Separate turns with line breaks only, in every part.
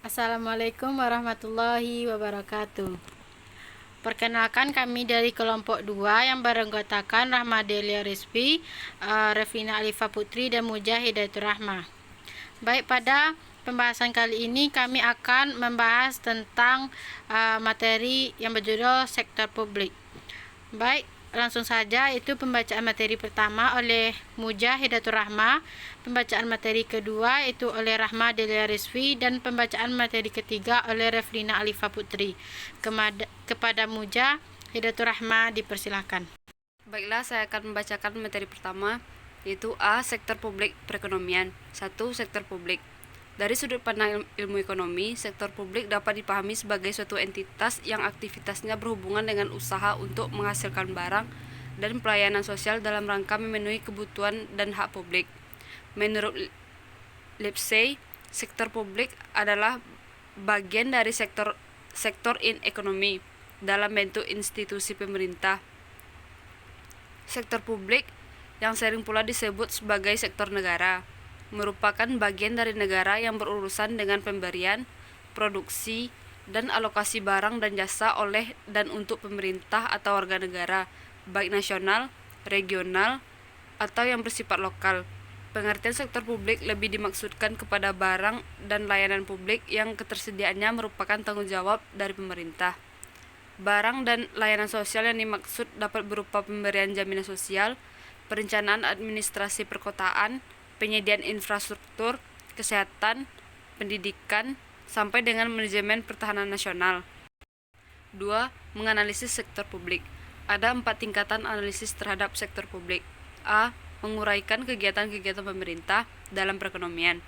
Assalamualaikum warahmatullahi wabarakatuh. Perkenalkan, kami dari kelompok 2 yang beranggotakan Rahmadelia Rizvi, Revina Alifa Putri, dan Mujah Hidayatul Rahmah. Baik, pada pembahasan kali ini kami akan membahas tentang materi yang berjudul sektor publik. Baik, langsung saja, itu pembacaan materi pertama oleh Mujah Hidayatul Rahmah, pembacaan materi kedua itu oleh Rahma Delia Rizvi, dan pembacaan materi ketiga oleh Revlina Alifa Putri. Kepada Mujah Hidayatul Rahmah dipersilahkan.
Baiklah, saya akan membacakan materi pertama, yaitu A. Sektor publik perekonomian. 1. Sektor publik. Dari sudut pandang ilmu ekonomi, sektor publik dapat dipahami sebagai suatu entitas yang aktivitasnya berhubungan dengan usaha untuk menghasilkan barang dan pelayanan sosial dalam rangka memenuhi kebutuhan dan hak publik. Menurut Lipsey, sektor publik adalah bagian dari sektor in ekonomi dalam bentuk institusi pemerintah. Sektor publik, yang sering pula disebut sebagai sektor negara, merupakan bagian dari negara yang berurusan dengan pemberian, produksi, dan alokasi barang dan jasa oleh dan untuk pemerintah atau warga negara, baik nasional, regional, atau yang bersifat lokal. Pengertian sektor publik lebih dimaksudkan kepada barang dan layanan publik yang ketersediaannya merupakan tanggung jawab dari pemerintah. Barang dan layanan sosial yang dimaksud dapat berupa pemberian jaminan sosial, perencanaan administrasi perkotaan, penyediaan infrastruktur, kesehatan, pendidikan, sampai dengan manajemen pertahanan nasional. 2. Menganalisis sektor publik. Ada 4 tingkatan analisis terhadap sektor publik. A. Menguraikan kegiatan-kegiatan pemerintah dalam perekonomian.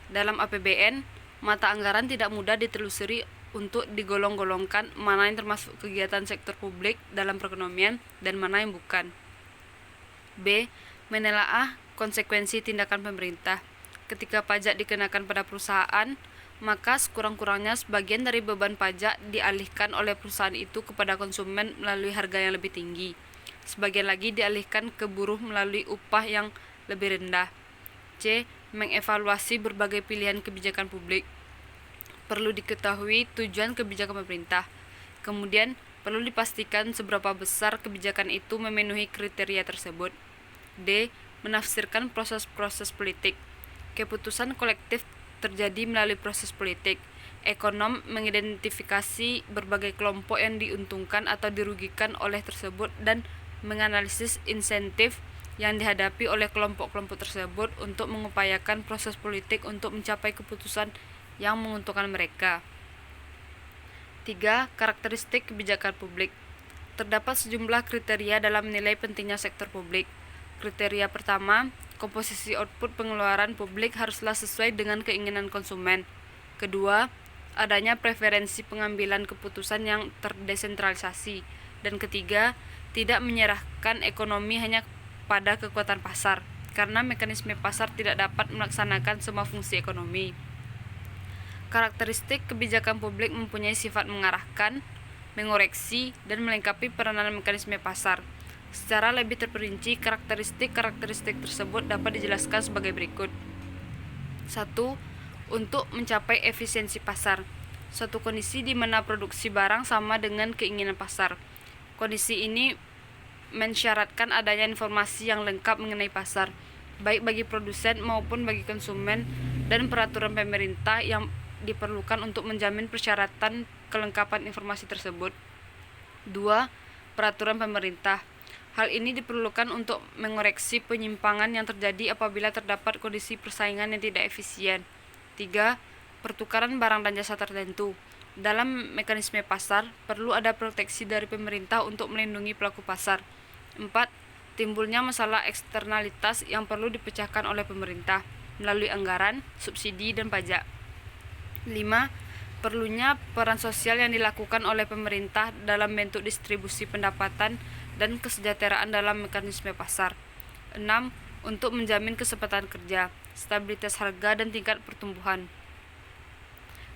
Dalam APBN, mata anggaran tidak mudah ditelusuri untuk digolong-golongkan mana yang termasuk kegiatan sektor publik dalam perekonomian dan mana yang bukan. B. Menelaah konsekuensi tindakan pemerintah. Ketika pajak dikenakan pada perusahaan, maka sekurang-kurangnya sebagian dari beban pajak dialihkan oleh perusahaan itu kepada konsumen melalui harga yang lebih tinggi. Sebagian lagi dialihkan ke buruh melalui upah yang lebih rendah. C. Mengevaluasi berbagai pilihan kebijakan publik. Perlu diketahui tujuan kebijakan pemerintah. Kemudian, perlu dipastikan seberapa besar kebijakan itu memenuhi kriteria tersebut. D. Menafsirkan proses-proses politik. Keputusan kolektif terjadi melalui proses politik. Ekonom mengidentifikasi berbagai kelompok yang diuntungkan atau dirugikan oleh tersebut dan menganalisis insentif yang dihadapi oleh kelompok-kelompok tersebut untuk mengupayakan proses politik untuk mencapai keputusan yang menguntungkan mereka. 3. Karakteristik kebijakan publik. Terdapat sejumlah kriteria dalam menilai pentingnya sektor publik. Kriteria pertama, komposisi output pengeluaran publik haruslah sesuai dengan keinginan konsumen. Kedua, adanya preferensi pengambilan keputusan yang terdesentralisasi. Dan ketiga, tidak menyerahkan ekonomi hanya pada kekuatan pasar, karena mekanisme pasar tidak dapat melaksanakan semua fungsi ekonomi. Karakteristik kebijakan publik mempunyai sifat mengarahkan, mengoreksi, dan melengkapi peranan mekanisme pasar. Secara lebih terperinci, karakteristik tersebut dapat dijelaskan sebagai berikut. 1. Untuk mencapai efisiensi pasar. Suatu kondisi di mana produksi barang sama dengan keinginan pasar. Kondisi ini mensyaratkan adanya informasi yang lengkap mengenai pasar, baik bagi produsen maupun bagi konsumen, dan peraturan pemerintah yang diperlukan untuk menjamin persyaratan kelengkapan informasi tersebut. 2. Peraturan pemerintah. Hal ini diperlukan untuk mengoreksi penyimpangan yang terjadi apabila terdapat kondisi persaingan yang tidak efisien. 3. Pertukaran barang dan jasa tertentu. Dalam mekanisme pasar, perlu ada proteksi dari pemerintah untuk melindungi pelaku pasar. 4. Timbulnya masalah eksternalitas yang perlu dipecahkan oleh pemerintah melalui anggaran, subsidi, dan pajak. 5. Perlunya peran sosial yang dilakukan oleh pemerintah dalam bentuk distribusi pendapatan dan kesejahteraan dalam mekanisme pasar. 6. Untuk menjamin kesempatan kerja, stabilitas harga, dan tingkat pertumbuhan.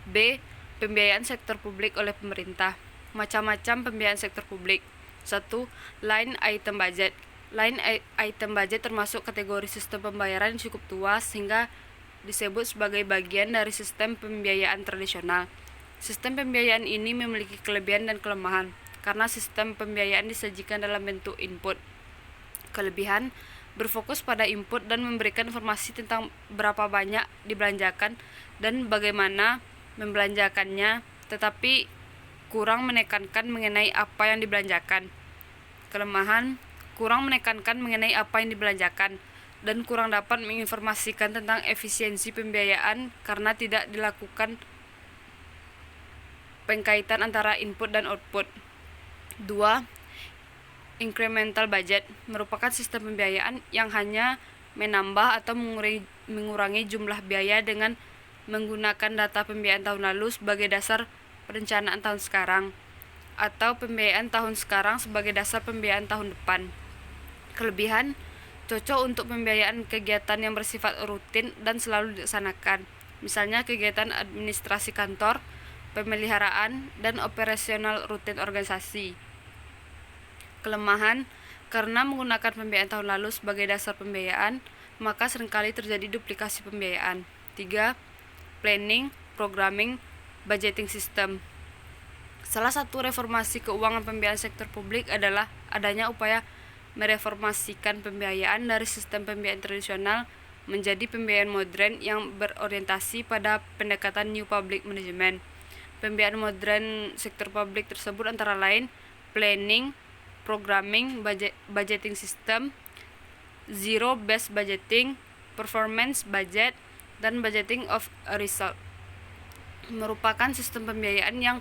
B. Pembiayaan sektor publik oleh pemerintah. Macam-macam pembiayaan sektor publik. 1. Line item budget. Line item budget termasuk kategori sistem pembayaran yang cukup tua sehingga disebut sebagai bagian dari sistem pembiayaan tradisional. Sistem pembiayaan ini memiliki kelebihan dan kelemahan, karena sistem pembiayaan disajikan dalam bentuk input. Kelebihan berfokus pada input dan memberikan informasi tentang berapa banyak dibelanjakan dan bagaimana membelanjakannya, tetapi kurang menekankan mengenai apa yang dibelanjakan. Kelemahan kurang menekankan mengenai apa yang dibelanjakan dan kurang dapat menginformasikan tentang efisiensi pembiayaan karena tidak dilakukan pengkaitan antara input dan output. 2. Incremental budget merupakan sistem pembiayaan yang hanya menambah atau mengurangi jumlah biaya dengan menggunakan data pembiayaan tahun lalu sebagai dasar perencanaan tahun sekarang, atau pembiayaan tahun sekarang sebagai dasar pembiayaan tahun depan. Kelebihan cocok untuk pembiayaan kegiatan yang bersifat rutin dan selalu dilaksanakan, misalnya kegiatan administrasi kantor, pemeliharaan, dan operasional rutin organisasi. Kelemahan karena menggunakan pembiayaan tahun lalu sebagai dasar pembiayaan, maka seringkali terjadi duplikasi pembiayaan. 3. Planning, programming, budgeting system. Salah satu reformasi keuangan pembiayaan sektor publik adalah adanya upaya mereformasikan pembiayaan dari sistem pembiayaan tradisional menjadi pembiayaan modern yang berorientasi pada pendekatan New Public Management. Pembiayaan modern sektor publik tersebut antara lain planning, programming, budgeting system, zero-based budgeting, performance budget, dan budgeting of a result. Merupakan sistem pembiayaan yang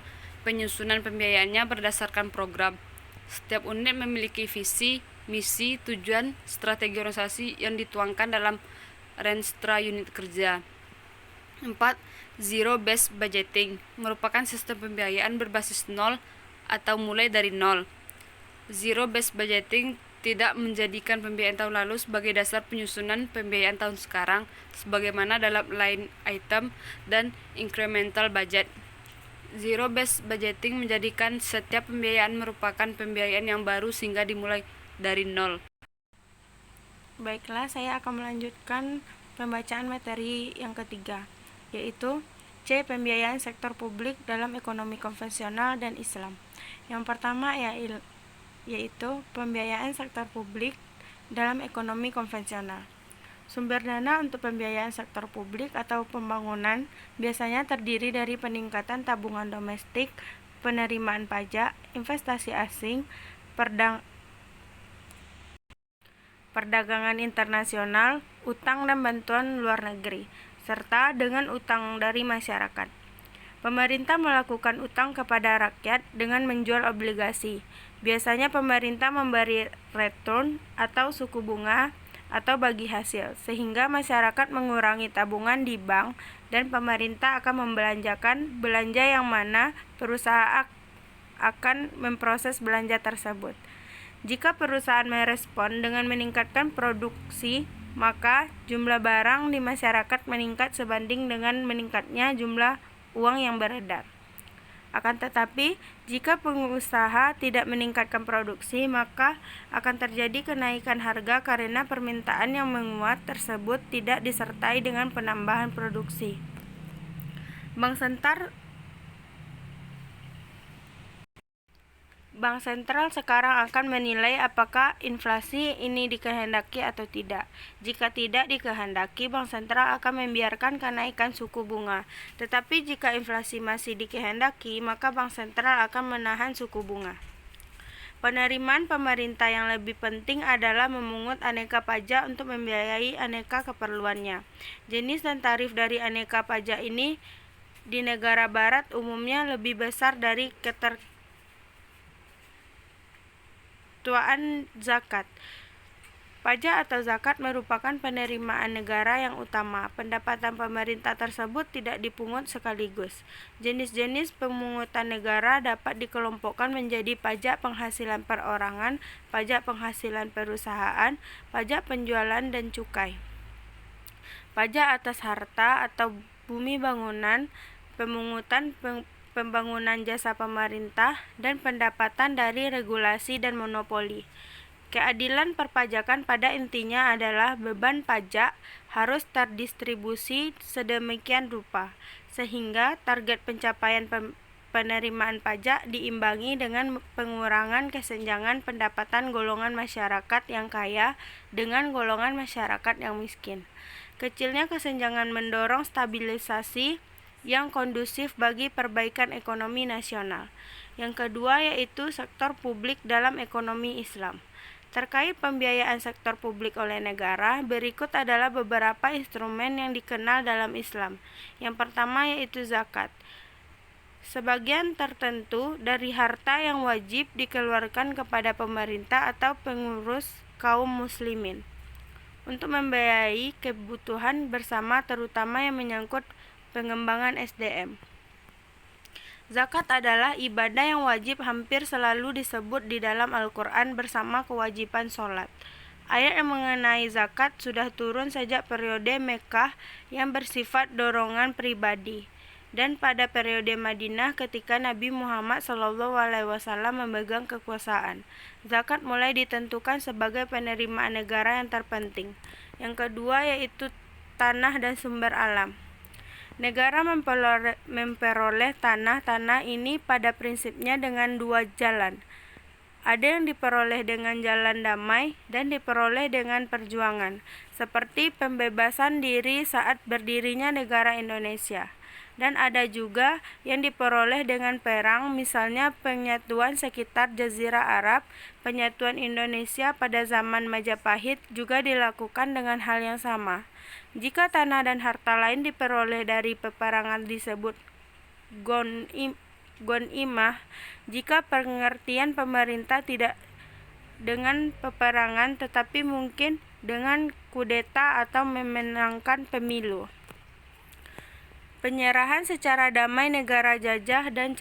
penyusunan pembiayaannya berdasarkan program. Setiap unit memiliki visi, misi, tujuan, strategi organisasi yang dituangkan dalam Renstra unit kerja. 4. Zero-based budgeting merupakan sistem pembiayaan berbasis nol atau mulai dari nol. Zero-based budgeting tidak menjadikan pembiayaan tahun lalu sebagai dasar penyusunan pembiayaan tahun sekarang, sebagaimana dalam line item dan incremental budget. Zero-based budgeting menjadikan setiap pembiayaan merupakan pembiayaan yang baru sehingga dimulai dari nol.
Baiklah, saya akan melanjutkan pembacaan materi yang ketiga, yaitu C. Pembiayaan sektor publik dalam ekonomi konvensional dan Islam. Yang pertama yaitu pembiayaan sektor publik dalam ekonomi konvensional. Sumber dana untuk pembiayaan sektor publik atau pembangunan biasanya terdiri dari peningkatan tabungan domestik, penerimaan pajak, investasi asing, perdagangan internasional, utang dan bantuan luar negeri, serta dengan utang dari masyarakat. Pemerintah melakukan utang kepada rakyat dengan menjual obligasi. Biasanya pemerintah memberi return atau suku bunga atau bagi hasil, sehingga masyarakat mengurangi tabungan di bank dan pemerintah akan membelanjakan belanja yang mana perusahaan akan memproses belanja tersebut. Jika perusahaan merespon dengan meningkatkan produksi, maka jumlah barang di masyarakat meningkat sebanding dengan meningkatnya jumlah uang yang beredar. Akan tetapi, jika pengusaha tidak meningkatkan produksi, maka akan terjadi kenaikan harga karena permintaan yang menguat tersebut tidak disertai dengan penambahan produksi. Bank sentral sekarang akan menilai apakah inflasi ini dikehendaki atau tidak. Jika tidak dikehendaki, bank sentral akan membiarkan kenaikan suku bunga. Tetapi jika inflasi masih dikehendaki, maka bank sentral akan menahan suku bunga. Penerimaan pemerintah yang lebih penting adalah memungut aneka pajak untuk membiayai aneka keperluannya. Jenis dan tarif dari aneka pajak ini di negara barat umumnya lebih besar dari ketertuaan zakat. Pajak atau zakat merupakan penerimaan negara yang utama. Pendapatan pemerintah tersebut tidak dipungut sekaligus. Jenis-jenis pemungutan negara dapat dikelompokkan menjadi pajak penghasilan perorangan, pajak penghasilan perusahaan, pajak penjualan dan cukai. Pajak atas harta atau bumi bangunan, pemungutan pembangunan jasa pemerintah, dan pendapatan dari regulasi dan monopoli. Keadilan perpajakan pada intinya adalah beban pajak harus terdistribusi sedemikian rupa, sehingga target pencapaian penerimaan pajak diimbangi dengan pengurangan kesenjangan pendapatan golongan masyarakat yang kaya dengan golongan masyarakat yang miskin. Kecilnya kesenjangan mendorong stabilisasi yang kondusif bagi perbaikan ekonomi nasional. Yang kedua yaitu sektor publik dalam ekonomi Islam. Terkait pembiayaan sektor publik oleh negara, berikut adalah beberapa instrumen yang dikenal dalam Islam. Yang pertama yaitu zakat. Sebagian tertentu dari harta yang wajib dikeluarkan kepada pemerintah atau pengurus kaum muslimin untuk membiayai kebutuhan bersama terutama yang menyangkut pengembangan SDM. Zakat adalah ibadah yang wajib hampir selalu disebut di dalam Al-Quran bersama kewajiban sholat. Ayat yang mengenai zakat sudah turun sejak periode Mekkah yang bersifat dorongan pribadi, dan pada periode Madinah ketika Nabi Muhammad SAW memegang kekuasaan. Zakat mulai ditentukan sebagai penerimaan negara yang terpenting. Yang kedua yaitu tanah dan sumber alam. Negara memperoleh tanah ini pada prinsipnya dengan dua jalan. Ada yang diperoleh dengan jalan damai dan diperoleh dengan perjuangan, seperti pembebasan diri saat berdirinya negara Indonesia. Dan ada juga yang diperoleh dengan perang, misalnya penyatuan sekitar Jazirah Arab. Penyatuan Indonesia pada zaman Majapahit juga dilakukan dengan hal yang sama. Jika tanah dan harta lain diperoleh dari peperangan disebut ghanimah. Jika pengertian pemerintah tidak dengan peperangan tetapi mungkin dengan kudeta atau memenangkan pemilu. Penyerahan secara damai negara jajah dan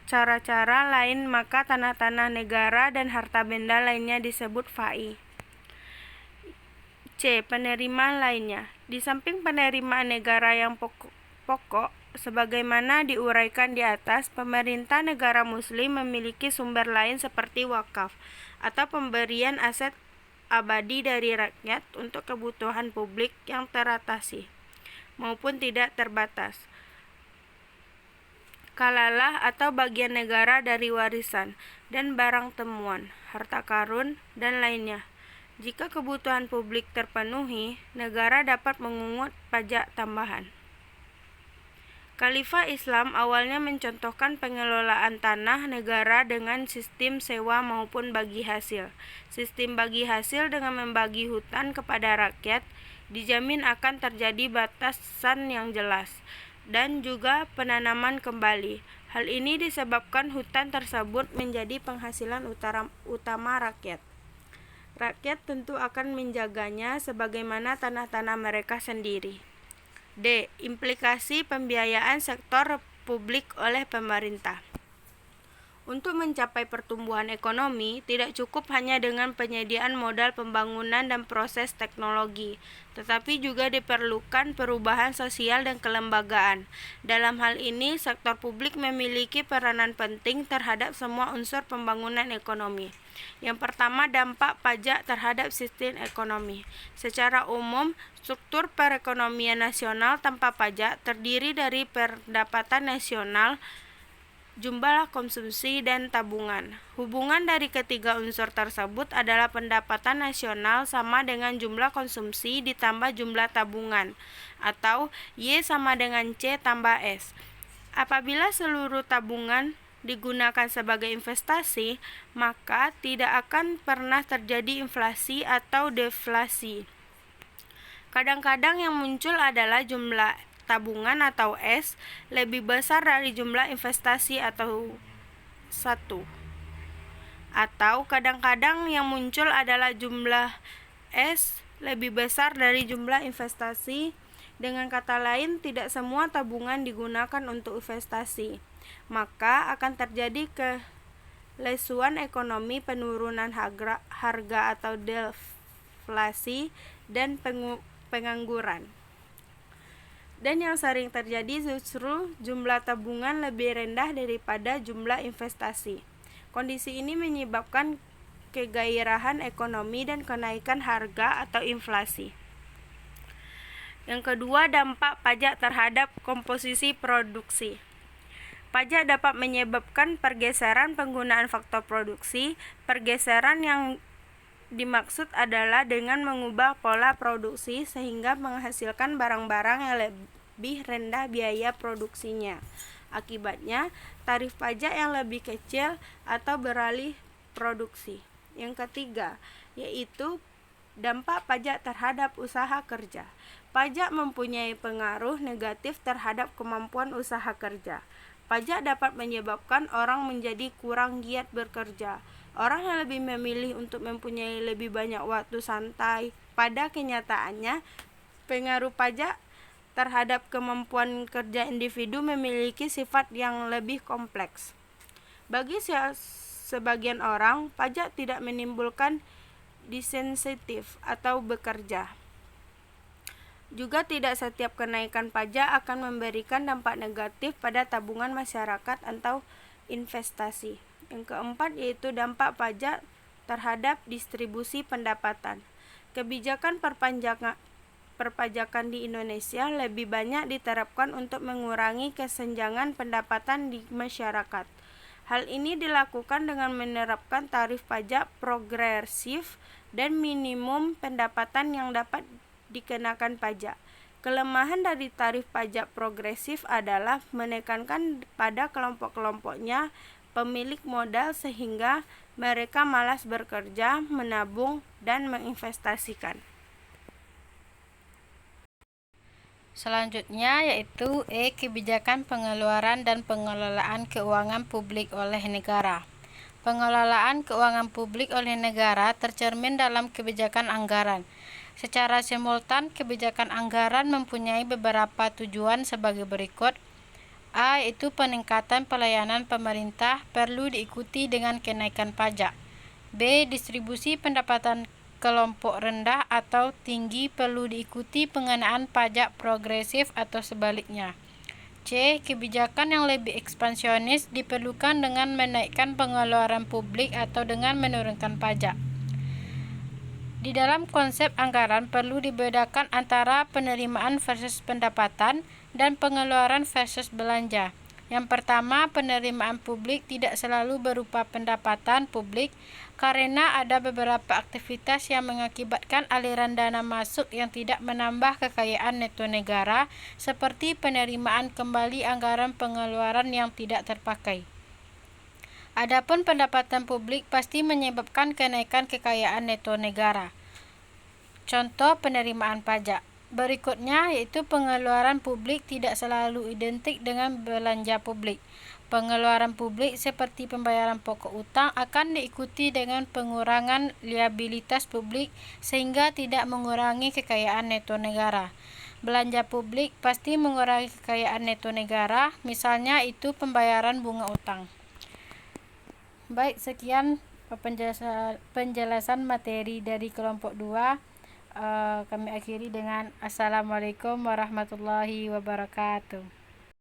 cara-cara lain, maka tanah-tanah negara dan harta benda lainnya disebut fai. C. Penerimaan lainnya. Di samping penerimaan negara yang pokok, sebagaimana diuraikan di atas, pemerintah negara muslim memiliki sumber lain seperti wakaf atau pemberian aset abadi dari rakyat untuk kebutuhan publik yang teratasi maupun tidak terbatas. Kalalah atau bagian negara dari warisan dan barang temuan, harta karun, dan lainnya. Jika kebutuhan publik terpenuhi, negara dapat mengungut pajak tambahan. Khalifah Islam awalnya mencontohkan pengelolaan tanah negara dengan sistem sewa maupun bagi hasil. Sistem bagi hasil dengan membagi hutan kepada rakyat dijamin akan terjadi batasan yang jelas dan juga penanaman kembali. Hal ini disebabkan hutan tersebut menjadi penghasilan utama rakyat. Rakyat tentu akan menjaganya sebagaimana tanah-tanah mereka sendiri. D. Implikasi pembiayaan sektor publik oleh pemerintah. Untuk mencapai pertumbuhan ekonomi, tidak cukup hanya dengan penyediaan modal pembangunan dan proses teknologi, tetapi juga diperlukan perubahan sosial dan kelembagaan. Dalam hal ini, sektor publik memiliki peranan penting terhadap semua unsur pembangunan ekonomi. Yang pertama, dampak pajak terhadap sistem ekonomi. Secara umum, struktur perekonomian nasional tanpa pajak terdiri dari pendapatan nasional, jumlah konsumsi, dan tabungan. Hubungan dari ketiga unsur tersebut adalah pendapatan nasional sama dengan jumlah konsumsi ditambah jumlah tabungan, atau Y sama dengan C tambah S. Apabila seluruh tabungan digunakan sebagai investasi, maka tidak akan pernah terjadi inflasi atau deflasi. Kadang-kadang yang muncul adalah jumlah tabungan atau S lebih besar dari jumlah investasi atau 1. Atau kadang-kadang yang muncul adalah jumlah S lebih besar dari jumlah investasi. Dengan kata lain, tidak semua tabungan digunakan untuk investasi. Maka akan terjadi kelesuan ekonomi, penurunan harga atau deflasi, dan pengangguran. Dan yang sering terjadi justru jumlah tabungan lebih rendah daripada jumlah investasi. Kondisi ini menyebabkan kegairahan ekonomi dan kenaikan harga atau inflasi. Yang kedua, dampak pajak terhadap komposisi produksi. Pajak dapat menyebabkan pergeseran penggunaan faktor produksi. Pergeseran yang dimaksud adalah dengan mengubah pola produksi sehingga menghasilkan barang-barang yang lebih rendah biaya produksinya. Akibatnya, tarif pajak yang lebih kecil atau beralih produksi. Yang ketiga, yaitu dampak pajak terhadap usaha kerja. Pajak mempunyai pengaruh negatif terhadap kemampuan usaha kerja. Pajak dapat menyebabkan orang menjadi kurang giat bekerja. Orang yang lebih memilih untuk mempunyai lebih banyak waktu santai. Pada kenyataannya, pengaruh pajak terhadap kemampuan kerja individu memiliki sifat yang lebih kompleks. Bagi sebagian orang, pajak tidak menimbulkan disinsentif atau bekerja. Juga tidak setiap kenaikan pajak akan memberikan dampak negatif pada tabungan masyarakat atau investasi. Yang keempat yaitu dampak pajak terhadap distribusi pendapatan. Kebijakan perpajakan di Indonesia lebih banyak diterapkan untuk mengurangi kesenjangan pendapatan di masyarakat. Hal ini dilakukan dengan menerapkan tarif pajak progresif dan minimum pendapatan yang dapat dikenakan pajak. Kelemahan dari tarif pajak progresif adalah menekankan pada kelompok-kelompoknya pemilik modal sehingga mereka malas bekerja, menabung, dan menginvestasikan.
Selanjutnya yaitu kebijakan pengeluaran dan pengelolaan keuangan publik oleh negara. Pengelolaan keuangan publik oleh negara tercermin dalam kebijakan anggaran. Secara simultan, kebijakan anggaran mempunyai beberapa tujuan sebagai berikut. A. Yaitu peningkatan pelayanan pemerintah perlu diikuti dengan kenaikan pajak. B. Distribusi pendapatan kelompok rendah atau tinggi perlu diikuti pengenaan pajak progresif atau sebaliknya. C. Kebijakan yang lebih ekspansionis diperlukan dengan menaikkan pengeluaran publik atau dengan menurunkan pajak. Di dalam konsep anggaran perlu dibedakan antara penerimaan versus pendapatan dan pengeluaran versus belanja. Yang pertama, penerimaan publik tidak selalu berupa pendapatan publik karena ada beberapa aktivitas yang mengakibatkan aliran dana masuk yang tidak menambah kekayaan neto negara, seperti penerimaan kembali anggaran pengeluaran yang tidak terpakai. Adapun pendapatan publik pasti menyebabkan kenaikan kekayaan neto negara. Contoh penerimaan pajak. Berikutnya yaitu pengeluaran publik tidak selalu identik dengan belanja publik. Pengeluaran publik seperti pembayaran pokok utang akan diikuti dengan pengurangan liabilitas publik sehingga tidak mengurangi kekayaan neto negara. Belanja publik pasti mengurangi kekayaan neto negara, misalnya itu pembayaran bunga utang. Baik, sekian penjelasan materi dari kelompok 2. Kami akhiri dengan Assalamualaikum warahmatullahi wabarakatuh.